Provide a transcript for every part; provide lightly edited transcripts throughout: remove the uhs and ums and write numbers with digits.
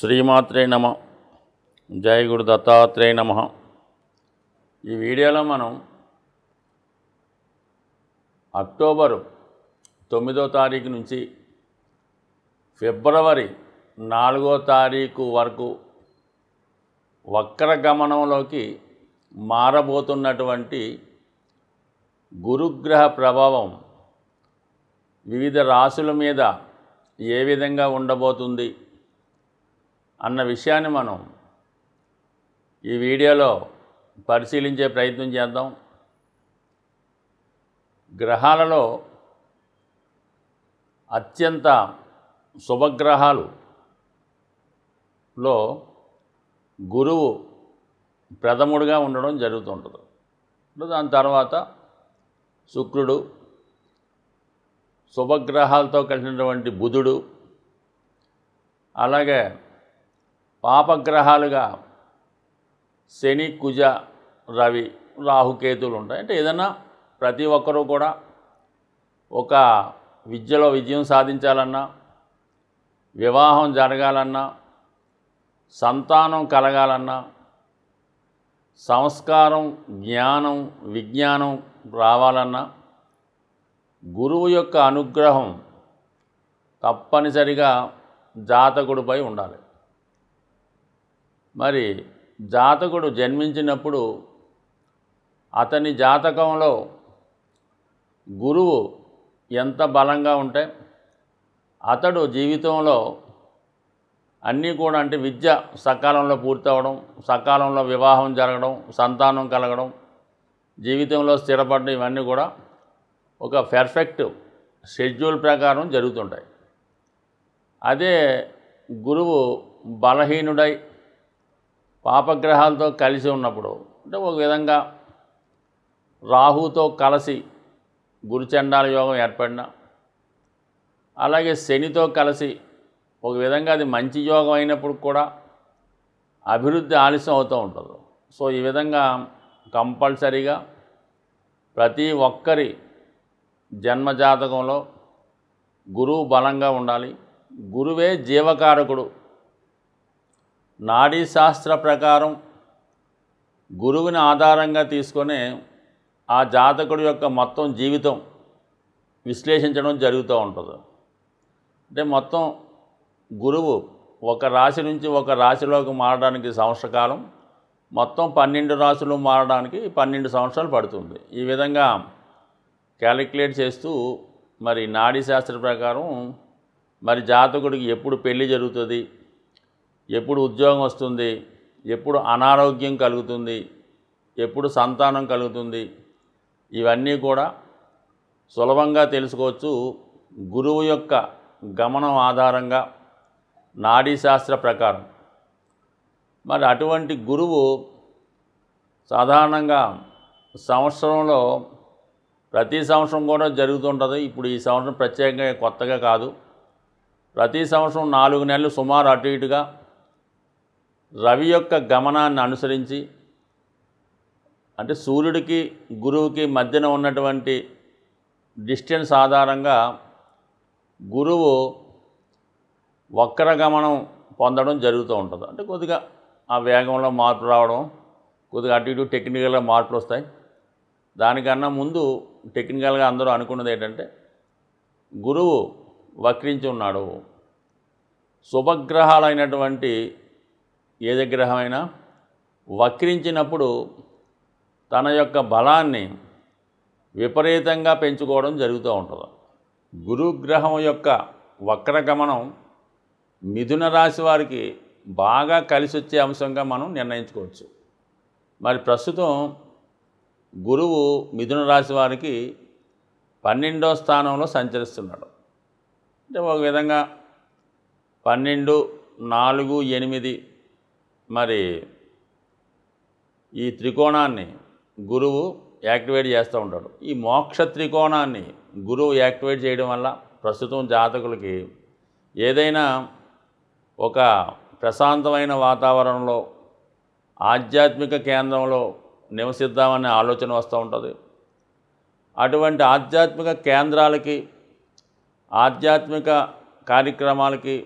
శ్రీమాత్రే నమ. జై గురు దత్తాత్రేయ నమ. ఈ వీడియోలో మనం అక్టోబరు 9వ తారీఖు నుంచి ఫిబ్రవరి 4వ తారీఖు వరకు వక్రగమనంలోకి మారబోతున్నటువంటి గురుగ్రహ ప్రభావం వివిధ రాశుల మీద ఏ విధంగా ఉండబోతుంది అన్న విషయాన్ని మనం ఈ వీడియోలో పరిశీలించే ప్రయత్నం చేద్దాం. గ్రహాలలో అత్యంత శుభగ్రహాలలో గురువు ప్రథముడుగా ఉండడం జరుగుతుంటుంది. దాని తర్వాత శుక్రుడు, శుభగ్రహాలతో కలిసినటువంటి బుధుడు, అలాగే పాపగ్రహాలుగా శని, కుజ, రవి, రాహుకేతువులు ఉంటాయి. అంటే ఏదైనా ప్రతి ఒక్కరూ కూడా ఒక విద్యలో విజయం సాధించాలన్నా, వివాహం జరగాలన్నా, సంతానం కలగాలన్నా, సంస్కారం, జ్ఞానం, విజ్ఞానం రావాలన్నా గురువు యొక్క అనుగ్రహం తప్పనిసరిగా జాతకుడిపై ఉండాలి. మరి జాతకుడు జన్మించినప్పుడు అతని జాతకంలో గురువు ఎంత బలంగా ఉంటే అతడు జీవితంలో అన్నీ కూడా, అంటే విద్య సకాలంలో పూర్తవడం, సకాలంలో వివాహం జరగడం, సంతానం కలగడం, జీవితంలో స్థిరపడడం, ఇవన్నీ కూడా ఒక పర్ఫెక్ట్ షెడ్యూల్ ప్రకారం జరుగుతుంటాయి. అదే గురువు బలహీనుడై పాపగ్రహాలతో కలిసి ఉన్నప్పుడు, అంటే ఒక విధంగా రాహుతో కలిసి గురుచండాల యోగం ఏర్పడిన, అలాగే శనితో కలిసి ఒక విధంగా అది మంచి యోగం అయినప్పుడు కూడా అభివృద్ధి ఆలస్యం అవుతూ ఉంటుంది. సో ఈ విధంగా కంపల్సరీగా ప్రతి ఒక్కరి జన్మజాతకంలో గురువు బలంగా ఉండాలి. గురువే జీవకారకుడు. నాడీ శాస్త్ర ప్రకారం గురువుని ఆధారంగా తీసుకొని ఆ జాతకుడి యొక్క మొత్తం జీవితం విశ్లేషించడం జరుగుతూ ఉంటుంది. అంటే మొత్తం గురువు ఒక రాశి నుంచి ఒక రాశిలోకి మారడానికి సంవత్సర కాలం, మొత్తం 12 రాశులు మారడానికి 12 సంవత్సరాలు పడుతుంది. ఈ విధంగా క్యాలిక్యులేట్ చేస్తూ మరి నాడీ శాస్త్ర ప్రకారం మరి జాతకుడికి ఎప్పుడు పెళ్లి జరుగుతుంది, ఎప్పుడు ఉద్యోగం వస్తుంది, ఎప్పుడు అనారోగ్యం కలుగుతుంది, ఎప్పుడు సంతానం కలుగుతుంది, ఇవన్నీ కూడా సులభంగా తెలుసుకోవచ్చు గురువు యొక్క గమనం ఆధారంగా నాడీ శాస్త్ర ప్రకారం. మరి అటువంటి గురువు సాధారణంగా సంవత్సరంలో ప్రతి సంవత్సరం కూడా జరుగుతుంటుంది. ఇప్పుడు ఈ సంవత్సరం ప్రత్యేకంగా కొత్తగా కాదు. ప్రతి సంవత్సరం 4 నెలలు సుమారు అటు ఇటుగా రవి యొక్క గమనాన్ని అనుసరించి, అంటే సూర్యుడికి గురువుకి మధ్యన ఉన్నటువంటి డిస్టెన్స్ ఆధారంగా గురువు వక్రగమనం పొందడం జరుగుతూ ఉంటుంది. అంటే కొద్దిగా ఆ వేగంలో మార్పు రావడం, కొద్దిగా అటు ఇటు టెక్నికల్గా మార్పులు వస్తాయి. దానికన్నా ముందు టెక్నికల్గా అందరూ అనుకున్నది ఏంటంటే గురువు వక్రించి ఉన్నాడు. శుభగ్రహాలైనటువంటి ఏది గ్రహమైనా వక్రించినప్పుడు తన యొక్క బలాన్ని విపరీతంగా పెంచుకోవడం జరుగుతూ ఉంటుంది. గురుగ్రహం యొక్క వక్రగమనం మిథున రాశి వారికి బాగా కలిసి వచ్చే అంశంగా మనం నిర్ణయించుకోవచ్చు. మరి ప్రస్తుతం గురువు మిథున రాశి వారికి 12వ స్థానంలో సంచరిస్తున్నాడు. అంటే ఒక విధంగా 12, 4, 8 మరి ఈ త్రికోణాన్ని గురువు యాక్టివేట్ చేస్తూ ఉంటాడు. ఈ మోక్ష త్రికోణాన్ని గురువు యాక్టివేట్ చేయడం వల్ల ప్రస్తుతం జాతకులకి ఏదైనా ఒక ప్రశాంతమైన వాతావరణంలో, ఆధ్యాత్మిక కేంద్రంలో నివసిద్దామనే ఆలోచన వస్తూ ఉంటుంది. అటువంటి ఆధ్యాత్మిక కేంద్రాలకి, ఆధ్యాత్మిక కార్యక్రమాలకి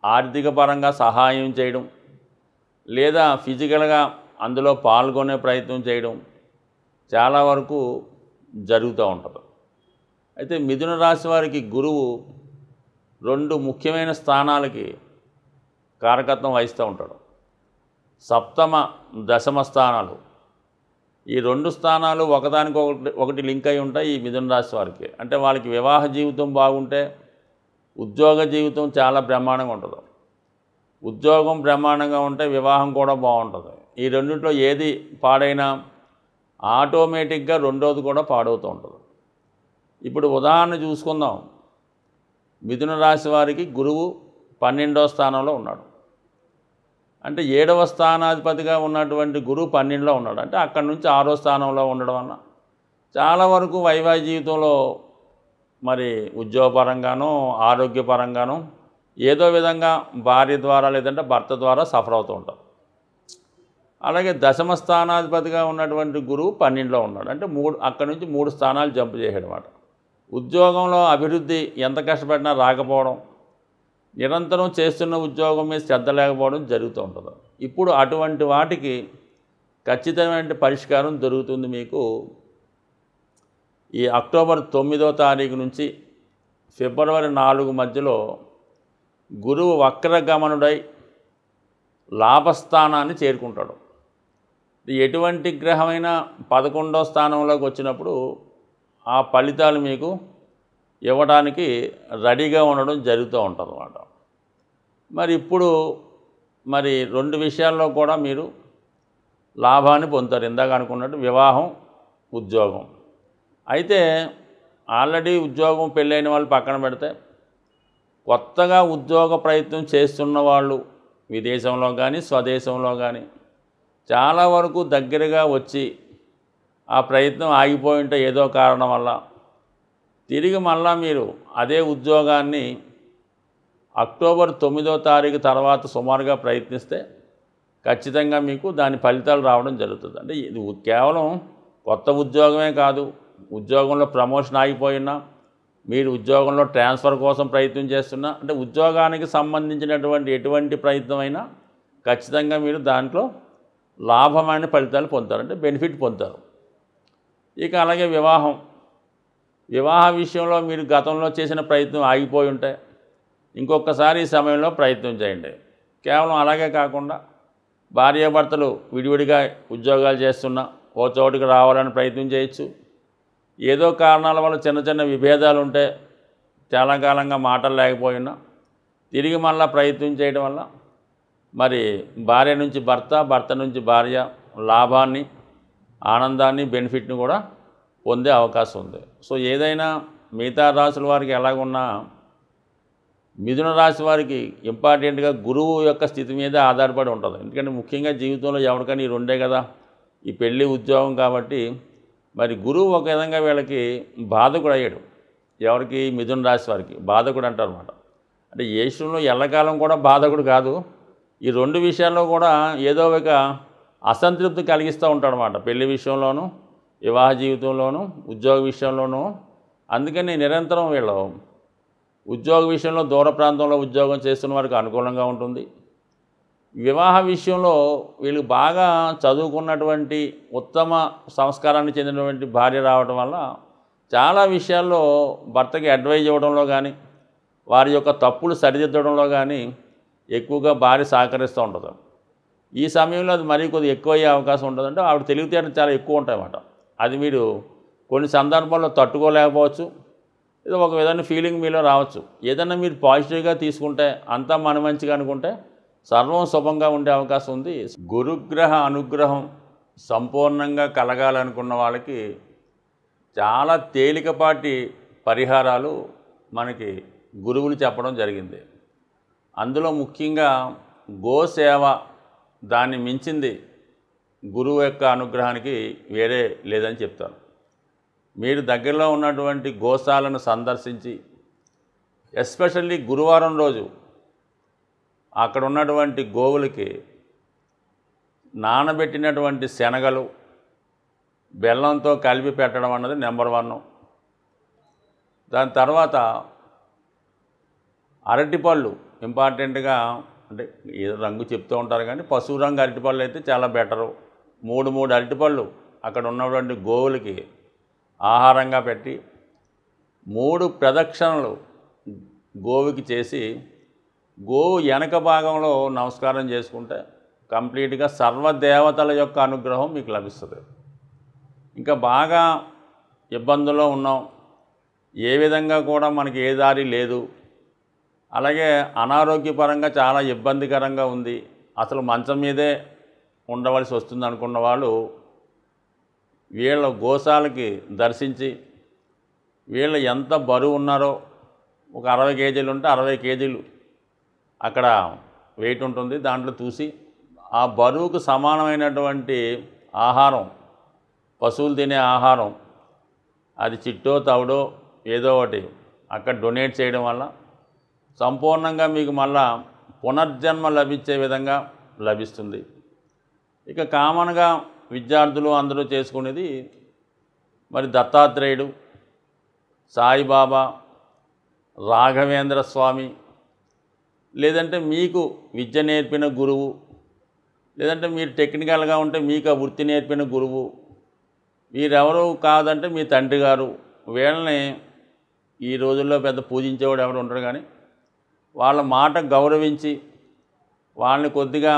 ఆర్థిక పరంగా సహాయం చేయడం, లేదా ఫిజికల్గా అందులో పాల్గొనే ప్రయత్నం చేయడం చాలా వరకు జరుగుతూ ఉంటుంది. అయితే మిథున రాశి వారికి గురువు 2 ముఖ్యమైన స్థానాలకి కారకత్వం వహిస్తూ ఉంటాడు. సప్తమ, దశమ స్థానాలు, ఈ 2 స్థానాలు ఒకటి లింక్ అయి ఉంటాయి ఈ మిథున రాశి వారికి. అంటే వాళ్ళకి వివాహ జీవితం బాగుంటే ఉద్యోగ జీవితం చాలా బ్రహ్మాండంగా ఉంటుంది. ఉద్యోగం బ్రహ్మాండంగా ఉంటే వివాహం కూడా బాగుంటుంది. ఈ రెండింటిలో ఏది పాడైనా ఆటోమేటిక్గా రెండోది కూడా పాడవుతూ ఉంటుంది. ఇప్పుడు ఉదాహరణ చూసుకుందాం. మిథున రాశి వారికి గురువు 12వ స్థానంలో ఉన్నాడు. అంటే 7వ స్థానాధిపతిగా ఉన్నటువంటి గురువు 12లో ఉన్నాడు. అంటే అక్కడి నుంచి 6వ స్థానంలో ఉండడం వల్ల చాలా వరకు వైవాహిక జీవితంలో మరి ఉద్యోగపరంగానూ ఆరోగ్యపరంగానూ ఏదో విధంగా భార్య ద్వారా లేదంటే భర్త ద్వారా సఫర్ అవుతూ ఉంటారు. అలాగే దశమ స్థానాధిపతిగా ఉన్నటువంటి గురువు 12లో ఉన్నాడు. అంటే అక్కడి నుంచి 3 స్థానాలు జంప్ చేసాడు అన్నమాట. ఉద్యోగంలో అభివృద్ధి ఎంత కష్టపడినా రాకపోవడం, నిరంతరం చేస్తున్న ఉద్యోగం మీద శ్రద్ధ లేకపోవడం జరుగుతూ ఉంటుంది. ఇప్పుడు అటువంటి వాటికి ఖచ్చితమైన పరిష్కారం దొరుకుతుంది మీకు ఈ అక్టోబర్ 9వ తారీఖు నుంచి ఫిబ్రవరి 4 మధ్యలో గురువు వక్రగమనుడై లాభస్థానాన్ని చేరుకుంటాడు. ఎటువంటి గ్రహమైనా 11వ స్థానంలోకి వచ్చినప్పుడు ఆ ఫలితాలు మీకు ఇవ్వడానికి రెడీగా ఉండడం జరుగుతూ ఉంటుంది అన్నమాట. మరి ఇప్పుడు 2 విషయాల్లో కూడా మీరు లాభాన్ని పొందుతారు. ఇందాక అనుకున్నట్టు వివాహం, ఉద్యోగం. అయితే ఆల్రెడీ ఉద్యోగం పెళ్ళైన వాళ్ళు పక్కన పెడితే కొత్తగా ఉద్యోగ ప్రయత్నం చేస్తున్న వాళ్ళు విదేశంలో కానీ స్వదేశంలో కానీ చాలా వరకు దగ్గరగా వచ్చి ఆ ప్రయత్నం ఆగిపోయి ఉంటే ఏదో కారణం వల్ల తిరిగి మళ్ళా మీరు అదే ఉద్యోగాన్ని అక్టోబర్ 9వ తారీఖు తర్వాత సుమారుగా ప్రయత్నిస్తే ఖచ్చితంగా మీకు దాని ఫలితాలు రావడం జరుగుతుంది. అంటే ఇది కేవలం కొత్త ఉద్యోగమే కాదు, ఉద్యోగంలో ప్రమోషన్ ఆగిపోయినా, మీరు ఉద్యోగంలో ట్రాన్స్ఫర్ కోసం ప్రయత్నం చేస్తున్నా, అంటే ఉద్యోగానికి సంబంధించినటువంటి ఎటువంటి ప్రయత్నం అయినా ఖచ్చితంగా మీరు దాంట్లో లాభమైన ఫలితాలు పొందుతారు, అంటే బెనిఫిట్ పొందుతారు. ఇక అలాగే వివాహ విషయంలో మీరు గతంలో చేసిన ప్రయత్నం ఆగిపోయి ఉంటే ఇంకొకసారి ఈ సమయంలో ప్రయత్నం చేయండి. కేవలం అలాగే కాకుండా భార్యాభర్తలు విడివిడిగా ఉద్యోగాలు చేస్తున్నా ఓ చోటుకి రావాలని ప్రయత్నం చేయొచ్చు. ఏదో కారణాల వల్ల చిన్న చిన్న విభేదాలు ఉంటే చాలా కాలంగా మాటలు లేకపోయినా తిరిగి మళ్ళా ప్రయత్నం చేయడం వల్ల మరి భార్య నుంచి భర్త, భర్త నుంచి భార్య లాభాన్ని, ఆనందాన్ని, బెనిఫిట్ని కూడా పొందే అవకాశం ఉంది. సో ఏదైనా మిగతా రాశుల వారికి ఎలాగున్నా మిథున రాశి వారికి ఇంపార్టెంట్గా గురువు యొక్క స్థితి మీద ఆధారపడి ఉంటుంది. ఎందుకంటే ముఖ్యంగా జీవితంలో ఎవరికైనా ఈ రెండే కదా, ఈ పెళ్ళి, ఉద్యోగం. కాబట్టి మరి గురువు ఒక విధంగా వీళ్ళకి బాధకుడు అయ్యాడు. ఎవరికి? మిథున రాశి వారికి బాధకుడు అంటారు అన్నమాట. అంటే ఏ విషయంలో ఎల్లకాలం కూడా బాధకుడు కాదు, ఈ 2 విషయాల్లో కూడా ఏదో ఒక అసంతృప్తి కలిగిస్తూ ఉంటాడు అన్నమాట. పెళ్లి విషయంలోనూ, వివాహ జీవితంలోనూ, ఉద్యోగ విషయంలోనూ. అందుకని నిరంతరం వీళ్ళు ఉద్యోగ విషయంలో దూర ప్రాంతంలో ఉద్యోగం చేస్తున్న వారికి అనుకూలంగా ఉంటుంది. వివాహ విషయంలో వీళ్ళు బాగా చదువుకున్నటువంటి ఉత్తమ సంస్కారాన్ని చెందినటువంటి భార్య రావడం వల్ల చాలా విషయాల్లో భర్తకి అడ్వైజ్ ఇవ్వడంలో కానీ, వారి యొక్క తప్పులు సరిదిద్దడంలో కానీ ఎక్కువగా భార్య సహకరిస్తూ ఉంటుంది. ఈ సమయంలో అది మరీ కొద్దిగా ఎక్కువ అయ్యే అవకాశం ఉంటుంది. అంటే ఆవిడ తెలివితేటలు చాలా ఎక్కువ ఉంటాయన్నమాట. అది మీరు కొన్ని సందర్భాల్లో తట్టుకోలేకపోవచ్చు, ఇది ఒక విధమైన ఫీలింగ్ మీలో రావచ్చు. ఏదైనా మీరు పాజిటివ్గా తీసుకుంటే, అంతా మన మంచిగా అనుకుంటే సర్వం శుభంగా ఉండే అవకాశం ఉంది. గురుగ్రహ అనుగ్రహం సంపూర్ణంగా కలగాలనుకున్న వాళ్ళకి చాలా తేలికపాటి పరిహారాలు మనకి గురువులు చెప్పడం జరిగింది. అందులో ముఖ్యంగా గోసేవ, దాన్ని మించింది గురువు యొక్క అనుగ్రహానికి వేరే లేదని చెప్తారు. మీరు దగ్గరలో ఉన్నటువంటి గోశాలను సందర్శించి, ఎస్పెషల్లీ గురువారం రోజు అక్కడ ఉన్నటువంటి గోవులకి నానబెట్టినటువంటి శనగలు బెల్లంతో కలిపి పెట్టడం అన్నది నెంబర్ 1. దాని తర్వాత అరటిపళ్ళు ఇంపార్టెంట్గా అంటే ఏదో రంగు చెప్తూ ఉంటారు కానీ పసుపు రంగు అరటిపళ్ళు అయితే చాలా బెటరు. 3 అరటిపళ్ళు అక్కడ ఉన్నటువంటి గోవులకి ఆహారంగా పెట్టి 3 ప్రదక్షిణలు గోవుకి చేసి గోవు వెనక భాగంలో నమస్కారం చేసుకుంటే కంప్లీట్గా సర్వదేవతల యొక్క అనుగ్రహం మీకు లభిస్తుంది. ఇంకా బాగా ఇబ్బందుల్లో ఉన్నాం, ఏ విధంగా కూడా మనకి ఏ దారి లేదు, అలాగే అనారోగ్యపరంగా చాలా ఇబ్బందికరంగా ఉంది, అసలు మంచం మీదే ఉండవలసి వస్తుంది అనుకున్న వాళ్ళు వీళ్ళ గోశాలకి దర్శించి వీళ్ళు ఎంత బరువు ఉన్నారో ఒక 60 కేజీలు ఉంటే 60 కేజీలు అక్కడ వెయిట్ ఉంటుంది, దాంట్లో చూసి ఆ బరువుకు సమానమైనటువంటి ఆహారం, పశువులు తినే ఆహారం, అది చిట్టో తవుడో ఏదో ఒకటి అక్కడ డొనేట్ చేయడం వల్ల సంపూర్ణంగా మీకు మళ్ళా పునర్జన్మ లభించే విధంగా లభిస్తుంది. ఇక కామన్గా విద్యార్థులు అందరూ చేసుకునేది మరి దత్తాత్రేయుడు, సాయిబాబా, రాఘవేంద్ర స్వామి, లేదంటే మీకు విద్య నేర్పిన గురువు, లేదంటే మీరు టెక్నికల్గా ఉంటే మీకు ఆ వృత్తి నేర్పిన గురువు, వీరెవరు కాదంటే మీ తండ్రి గారు. వీళ్ళని ఈ రోజుల్లో పెద్ద పూజించేవాడు ఎవరు ఉండరు, కానీ వాళ్ళ మాట గౌరవించి వాళ్ళని కొద్దిగా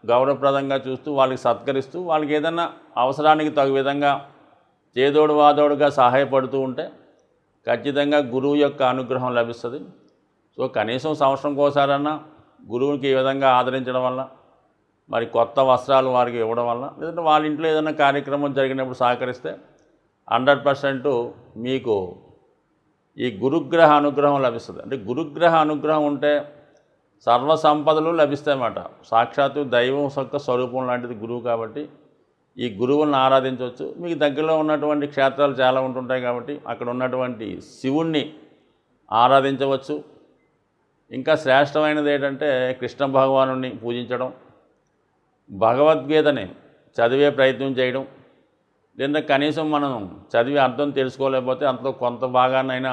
గౌరవప్రదంగా చూస్తూ వాళ్ళకి సత్కరిస్తూ వాళ్ళకి ఏదన్నా అవసరానికి తగు విధంగా చేదోడు వాదోడుగా సహాయపడుతూ ఉంటే ఖచ్చితంగా గురువు యొక్క అనుగ్రహం లభిస్తుంది. సో కనీసం సంవత్సరంకోసారన్నా గురువుకి ఈ విధంగా ఆదరించడం వల్ల, మరి కొత్త వస్త్రాలు వారికి ఇవ్వడం వల్ల, లేదంటే వాళ్ళ ఇంట్లో ఏదైనా కార్యక్రమం జరిగినప్పుడు సహకరిస్తే 100% మీకు ఈ గురుగ్రహ అనుగ్రహం లభిస్తుంది. అంటే గురుగ్రహ అనుగ్రహం ఉంటే సర్వ సంపదలు లభిస్తాయన్నమాట. సాక్షాత్తు దైవం యొక్క స్వరూపం లాంటిది గురువు కాబట్టి ఈ గురువులను ఆరాధించవచ్చు. మీకు దగ్గరలో ఉన్నటువంటి క్షేత్రాలు చాలా ఉంటుంటాయి కాబట్టి అక్కడ ఉన్నటువంటి శివుణ్ణి ఆరాధించవచ్చు. ఇంకా శ్రేష్టమైనది ఏంటంటే కృష్ణ భగవానుని పూజించడం, భగవద్గీతని చదివే ప్రయత్నం చేయడం, లేదా కనీసం మనం చదివి అర్థం తెలుసుకోలేకపోతే అంతలో కొంత భాగాన్నైనా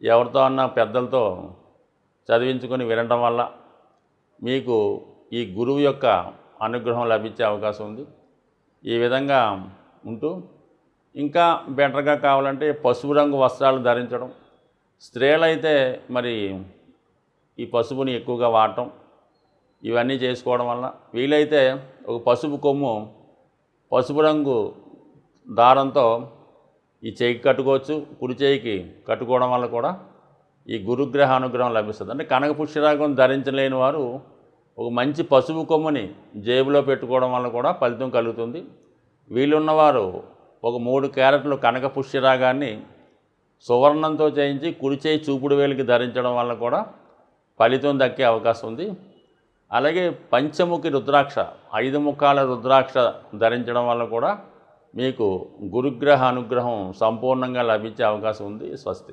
ఎవరితో అన్నా పెద్దలతో చదివించుకొని వినడం వల్ల మీకు ఈ గురువు యొక్క అనుగ్రహం లభించే అవకాశం ఉంది. ఈ విధంగా ఉంటూ ఇంకా బెటర్గా కావాలంటే పసుపు రంగు వస్త్రాలు ధరించడం, స్త్రీలైతే మరి ఈ పసుపుని ఎక్కువగా వాడటం, ఇవన్నీ చేసుకోవడం వల్ల వీలైతే ఒక పసుపు కొమ్ము పసుపు రంగు దారంతో ఈ చేయికి కట్టుకోవచ్చు, కుడి చేయికి కట్టుకోవడం వల్ల కూడా ఈ గురుగ్రహ అనుగ్రహం లభిస్తుంది. అంటే కనక పుష్యరాగం ధరించలేని వారు ఒక మంచి పసుపు కొమ్ముని జేబులో పెట్టుకోవడం వల్ల కూడా ఫలితం కలుగుతుంది. వీలున్నవారు ఒక 3 క్యారెట్లు కనక పుష్యరాగాన్ని సువర్ణంతో చేయించి కుడి చేయి చూపుడు వేలికి ధరించడం వల్ల కూడా ఫలితం దక్కే అవకాశం ఉంది. అలాగే పంచముఖి రుద్రాక్ష, 5 ముఖాల రుద్రాక్ష ధరించడం వల్ల కూడా మీకు గురుగ్రహ అనుగ్రహం సంపూర్ణంగా లభించే అవకాశం ఉంది. స్వస్తి.